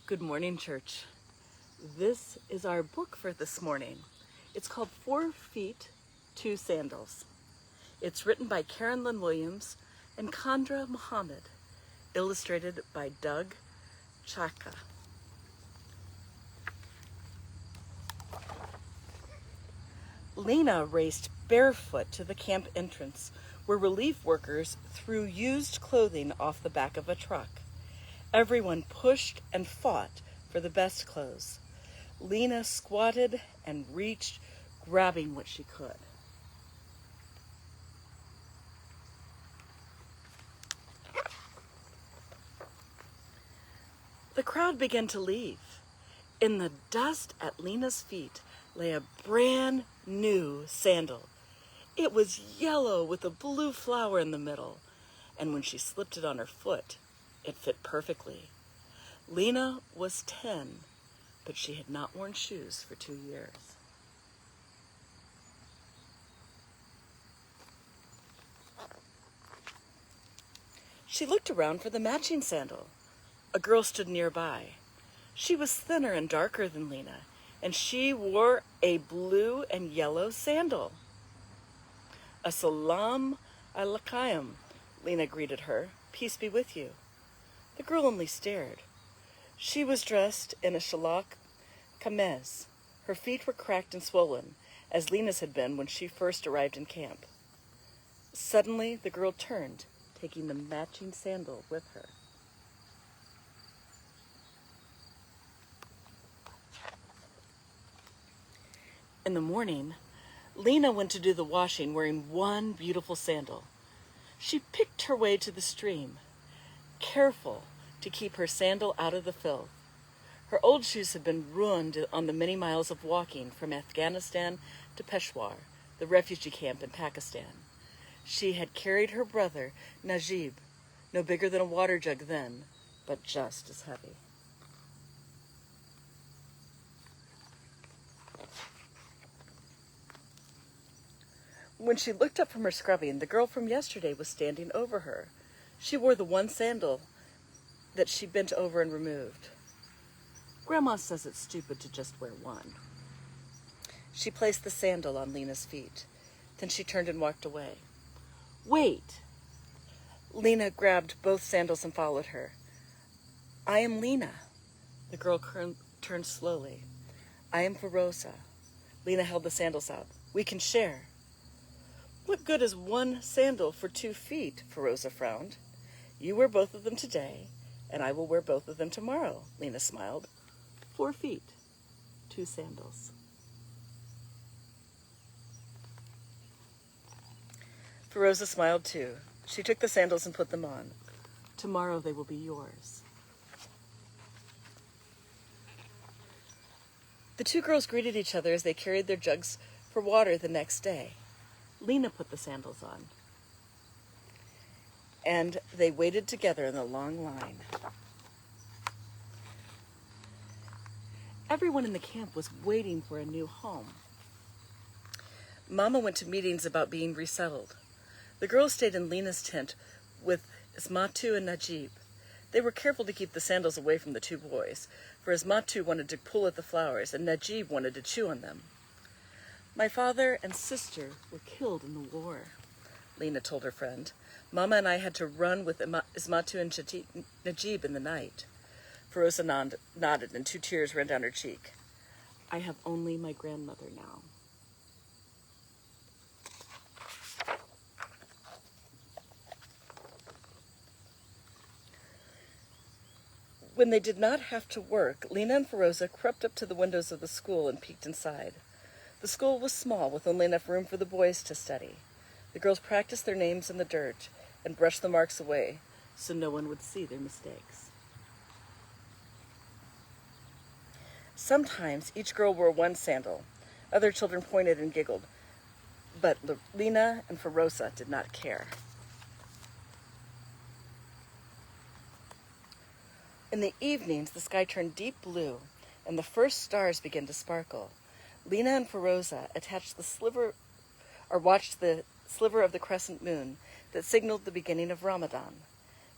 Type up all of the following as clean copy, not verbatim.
Good morning, church. This is our book for this morning. It's called 4 Feet, 2 Sandals. It's written by Karen Lynn Williams and Khandra Muhammad, illustrated by Doug Chaka. Lena raced barefoot to the camp entrance, where relief workers threw used clothing off the back of a truck. Everyone pushed and fought for the best clothes. Lena squatted and reached, grabbing what she could. The crowd began to leave. In the dust at Lena's feet lay a brand new sandal. It was yellow with a blue flower in the middle, and when she slipped it on her foot, it fit perfectly. Lena was 10, but she had not worn shoes for 2 years. She looked around for the matching sandal. A girl stood nearby. She was thinner and darker than Lena, and she wore a blue and yellow sandal. Assalamu alaikum, Lena greeted her. Peace be with you. The girl only stared. She was dressed in a shalak kameez. Her feet were cracked and swollen, as Lena's had been when she first arrived in camp. Suddenly, the girl turned, taking the matching sandal with her. In the morning, Lena went to do the washing wearing one beautiful sandal. She picked her way to the stream, careful to keep her sandal out of the filth. Her old shoes had been ruined on the many miles of walking from Afghanistan to Peshawar, the refugee camp in Pakistan. She had carried her brother, Najib, no bigger than a water jug then, but just as heavy. When she looked up from her scrubbing, the girl from yesterday was standing over her. She wore the one sandal that she bent over and removed. Grandma says it's stupid to just wear one. She placed the sandal on Lena's feet. Then she turned and walked away. Wait! Lena grabbed both sandals and followed her. I am Lena. The girl turned slowly. I am Feroza. Lena held the sandals out. We can share. What good is one sandal for 2 feet? Feroza frowned. You wear both of them today, and I will wear both of them tomorrow, Lena smiled. 4 feet, 2 sandals. Feroza smiled too. She took the sandals and put them on. Tomorrow they will be yours. The 2 girls greeted each other as they carried their jugs for water the next day. Lena put the sandals on, and they waited together in the long line. Everyone in the camp was waiting for a new home. Mama went to meetings about being resettled. The girls stayed in Lena's tent with Ismatu and Najib. They were careful to keep the sandals away from the 2 boys, for Ismatu wanted to pull at the flowers and Najib wanted to chew on them. My father and sister were killed in the war, Lena told her friend. Mama and I had to run with Ismatu and Najib in the night. Feroza nodded and 2 tears ran down her cheek. I have only my grandmother now. When they did not have to work, Lena and Feroza crept up to the windows of the school and peeked inside. The school was small, with only enough room for the boys to study. The girls practiced their names in the dirt and brushed the marks away so no one would see their mistakes. Sometimes each girl wore one sandal. Other children pointed and giggled, but Lena and Feroza did not care. In the evenings, the sky turned deep blue, and the first stars began to sparkle. Lena and Feroza watched the sliver of the crescent moon that signaled the beginning of Ramadan.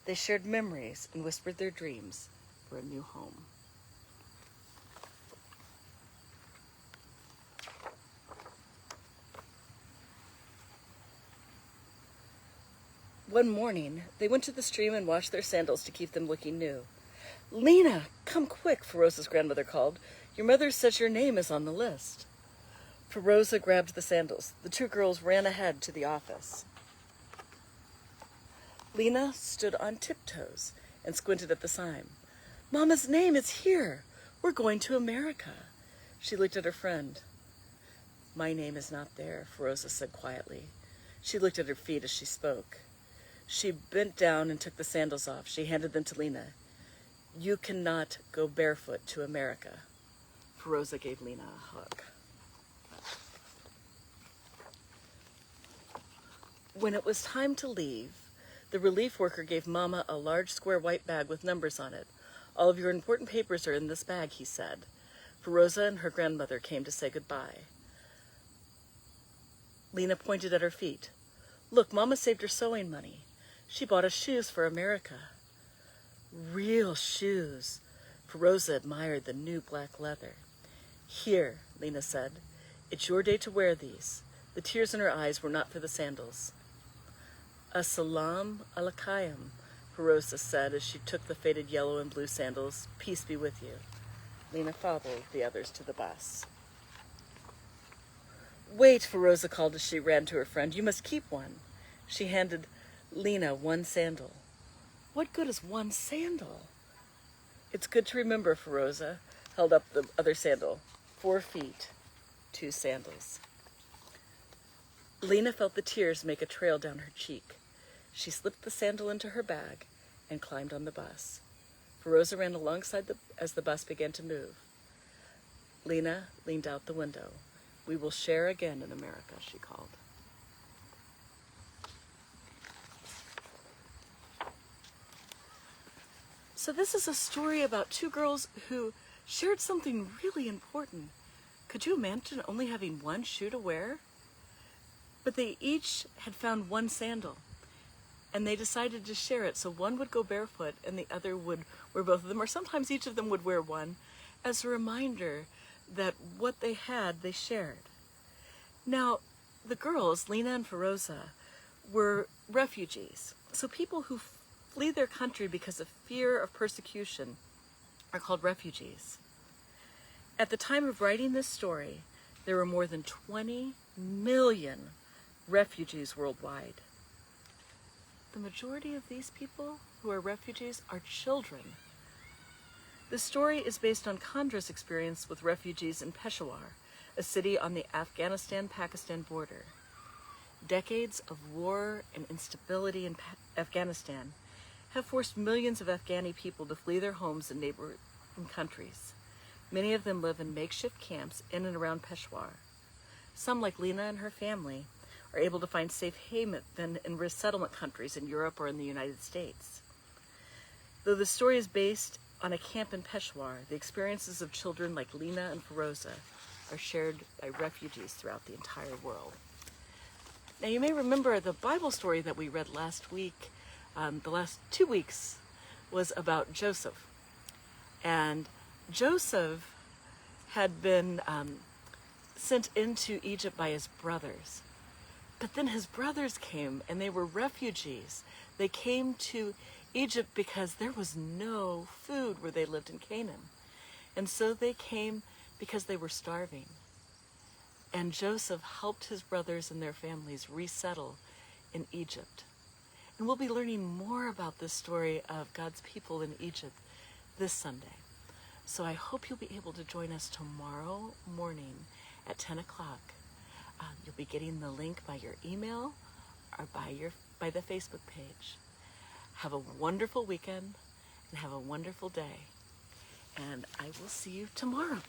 They shared memories and whispered their dreams for a new home. One morning, they went to the stream and washed their sandals to keep them looking new. "Lena, come quick," Feroza's grandmother called. "Your mother says your name is on the list." Feroza grabbed the sandals. The two girls ran ahead to the office. Lena stood on tiptoes and squinted at the sign. "Mama's name is here. We're going to America." She looked at her friend. "My name is not there," Feroza said quietly. She looked at her feet as she spoke. She bent down and took the sandals off. She handed them to Lena. "You cannot go barefoot to America." Feroza gave Lena a hug. When it was time to leave, the relief worker gave Mama a large square white bag with numbers on it. "All of your important papers are in this bag," he said. Feroza and her grandmother came to say goodbye. Lena pointed at her feet. "Look, Mama saved her sewing money. She bought us shoes for America." "Real shoes." Feroza admired the new black leather. "Here," Lena said. "It's your day to wear these." The tears in her eyes were not for the sandals. "As-salam alaikum," Feroza said as she took the faded yellow and blue sandals. "Peace be with you." Lena followed the others to the bus. "Wait," Feroza called as she ran to her friend. "You must keep one." She handed Lena one sandal. "What good is one sandal?" "It's good to remember," Feroza held up the other sandal. 4 feet, 2 sandals. Lena felt the tears make a trail down her cheek. She slipped the sandal into her bag and climbed on the bus. Feroza ran alongside as the bus began to move. Lena leaned out the window. "We will share again in America," she called. So this is a story about two girls who shared something really important. Could you imagine only having one shoe to wear? But they each had found one sandal, and they decided to share it. So one would go barefoot and the other would wear both of them, or sometimes each of them would wear one, as a reminder that what they had, they shared. Now, the girls, Lena and Feroza, were refugees. So people who flee their country because of fear of persecution are called refugees. At the time of writing this story, there were more than 20 million refugees worldwide. The majority of these people who are refugees are children. The story is based on Kandra's experience with refugees in Peshawar, a city on the Afghanistan-Pakistan border. Decades of war and instability in Afghanistan have forced millions of Afghani people to flee their homes in neighboring countries. Many of them live in makeshift camps in and around Peshawar. Some, like Lena and her family, are able to find safe haven in resettlement countries in Europe or in the United States. Though the story is based on a camp in Peshawar, the experiences of children like Lena and Feroza are shared by refugees throughout the entire world. Now, you may remember the Bible story that we read last week. The last 2 weeks was about Joseph. And Joseph had been sent into Egypt by his brothers. But then his brothers came, and they were refugees. They came to Egypt because there was no food where they lived in Canaan. And so they came because they were starving. And Joseph helped his brothers and their families resettle in Egypt. And we'll be learning more about this story of God's people in Egypt this Sunday. So I hope you'll be able to join us tomorrow morning at 10 o'clock. You'll be getting the link by your email or by the Facebook page. Have a wonderful weekend and have a wonderful day. And I will see you tomorrow.